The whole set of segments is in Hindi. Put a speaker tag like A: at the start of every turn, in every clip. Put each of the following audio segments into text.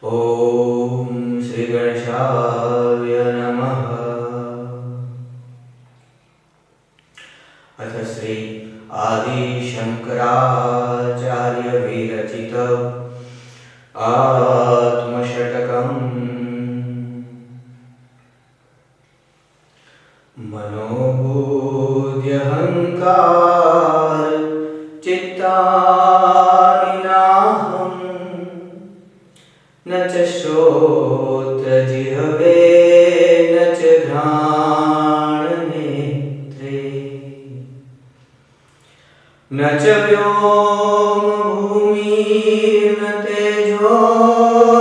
A: ॐ श्री गणेशाय नमः। अथ श्री आदिशंकराचार्य विरचित आत्मषटकम्। मनोबुद्ध्यहंकार चित्तानि नाहम्, न च श्रोत्रजिह्वे न च घ्राणनेत्रे, न च व्योमभूमिर्न तेजो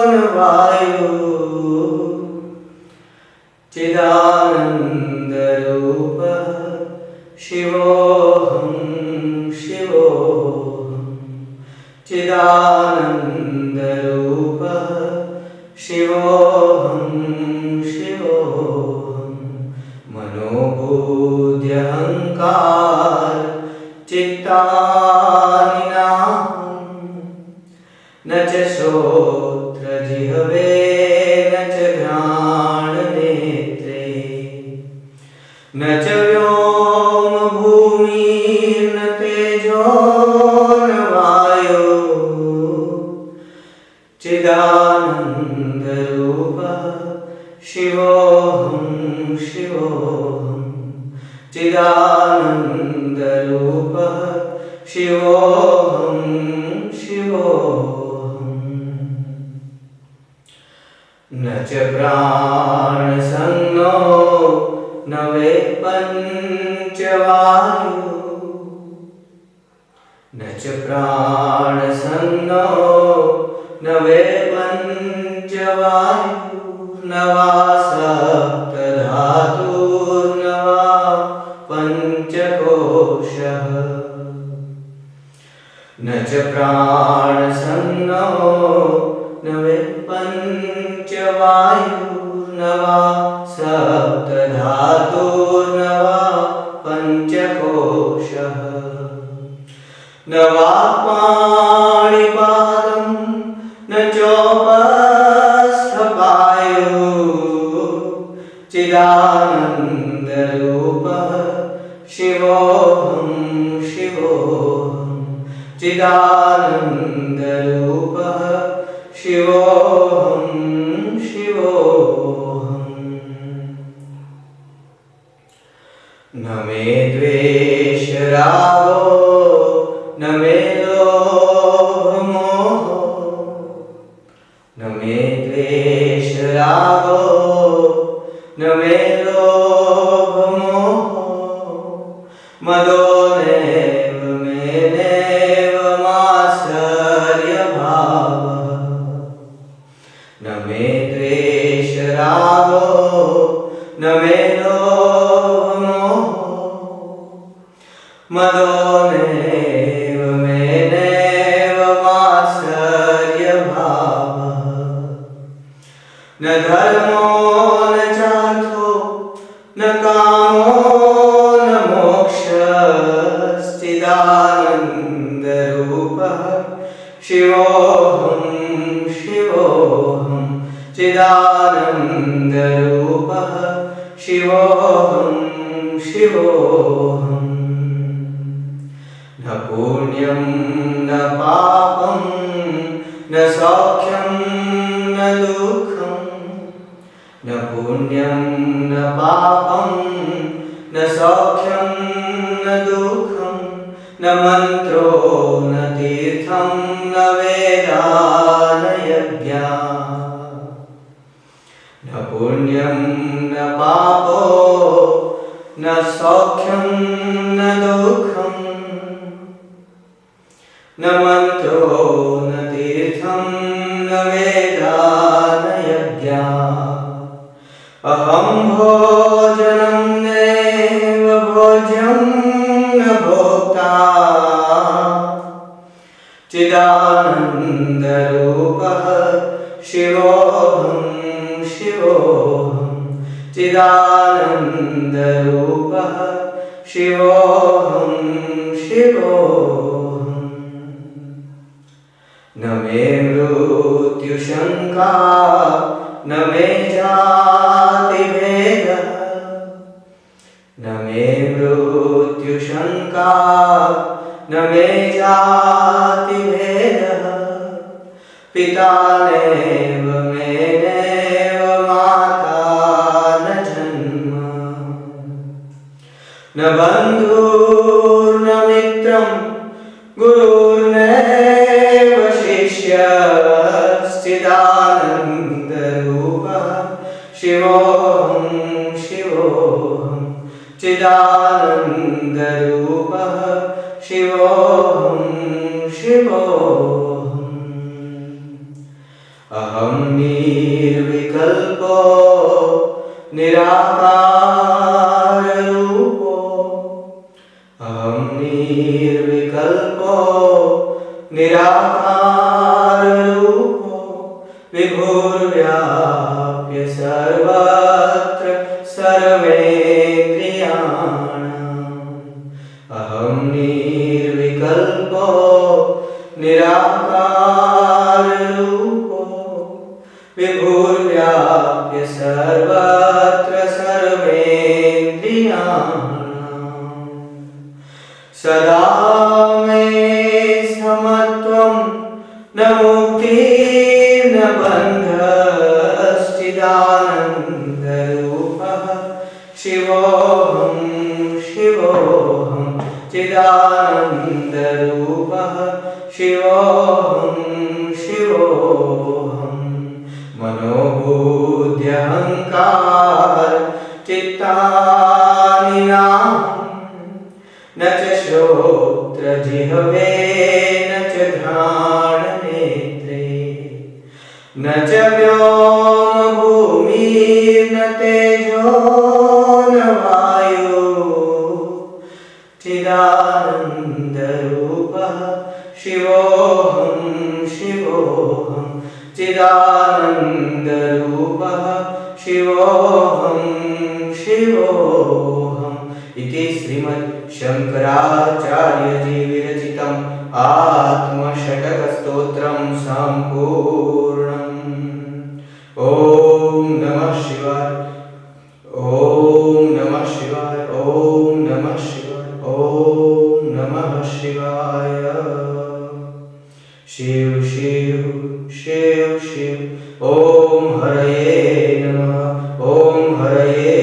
A: न वायुः, चिदानन्दरूपः शिवोऽहं शिवोऽहं। चिदानन्दरूपः शिवोऽहं शिवोऽहं। मनोबुद्ध्यहंकार चित्तानि नाहम्, न च श्रोत्रजिह्वे न च घ्राणनेत्रे, न च व्योमभूमिर्न तेजो न वायुः, चिदानन्दरूपः शिवोऽहं शिवोऽहं। चिदानन्दरूपः शिवोऽहं शिवोऽहं। न च प्राणसंज्ञो न वै पञ्चवायुः, न च प्राणसंज्ञो न वै पञ्चवायुः, न वा सप्तधातुर्न वा पञ्चकोशः। न च प्राणसंज्ञो न वै पञ्चवायुः, न वा सप्तधातुर्न वा पञ्चकोशः। न वाक्पाणिपादं न चोपस्थपायुः, चिदानन्दरूपः शिवोऽहं शिवोऽहं। चिदानन्दरूपः शिवोऽहं शिवोऽहं। न मे द्वेषरागो न मे लोभमोहो, न मे द्वेषरागो न मे लोभमोहो, मदो नैव मे नैव मात्सर्यभावः। न मे द्वेषरागो न मे लोभमोहो, मदो नैव मे नैव मात्सर्यभावः। न धर्मो न चार्थो न कामो न मोक्षश्चिदानन्दरूपः शिवोऽहं शिवोऽहं। चिदानन्दरूपः शिवोऽहं शिवोऽहं। न पुण्यं न पापं न सौख्यं न दुःखं, न पुण्यं न पापं न सौख्यं न दुःखं, न मन्त्रो न तीर्थं न वेदा न यज्ञाः। न पुण्यं न पापो न सौख्यं न दुःखं, न मन्त्रो न तीर्थं न वेदा न यज्ञाः। अहं भोजनं नैव भोज्यं न भोक्ता, चिदानन्दरूपः शिवोऽहं शिवोऽहं। चिदानन्दरूपः शिवोऽहं शिवोऽहं। न मे मृत्युर्भयं मृत्युशङ्का न मे जातिभेदः न मे मृत्युशङ्का न मे जातिभेदः पिता नैव मे नैव माता न जन्म न बन्धुर्न मित्रं गुरुर्नैव शिष्यश्चिदानन्दरूपः शिवोऽहं शिवोऽहं चिदानन्दरूपः शिवोऽहं शिवोऽहम् अहं निर्विकल्पो निराकाररूपो अहं निर्विकल्पो निराकाररूपो विभुर्व्याप्य सर्वत्र सर्वेन्द्रियाणाम् अहं निर्विकल्पो निराकाररूपो विभुर्व्याप्य सर्वत्र सर्वेन्द्रियाणाम् सदा मे समत्वं न मुक्तिर्न बन्धश्चिदानन्दरूपः शिवोऽहं शिवोऽहं चिदानन्दरूपः शिवोऽहं शिवोऽहं मनोबुद्ध्यहङ्कार चित्तानि नाहं न च श्रोत्रजिह्वे न च घ्राणनेत्रे न च व्योमभूमिर्न तेजो न वायु चिदानन्दरूपः शिवोऽहं शिवोऽहं चिदानन्दरूपः शिवोऽहं शिवोऽहम् इति श्रीमद् शङ्कराचार्यजी विरचितम् आत्मषटकस्तोत्रं सम्पूर्णम्। ॐ नमः शिवाय ॐ नमः शिवाय ॐ नमः शिवाय ॐ नमः शिवाय शिव शिव शिव शिव ॐ हरये नमः ॐ हरये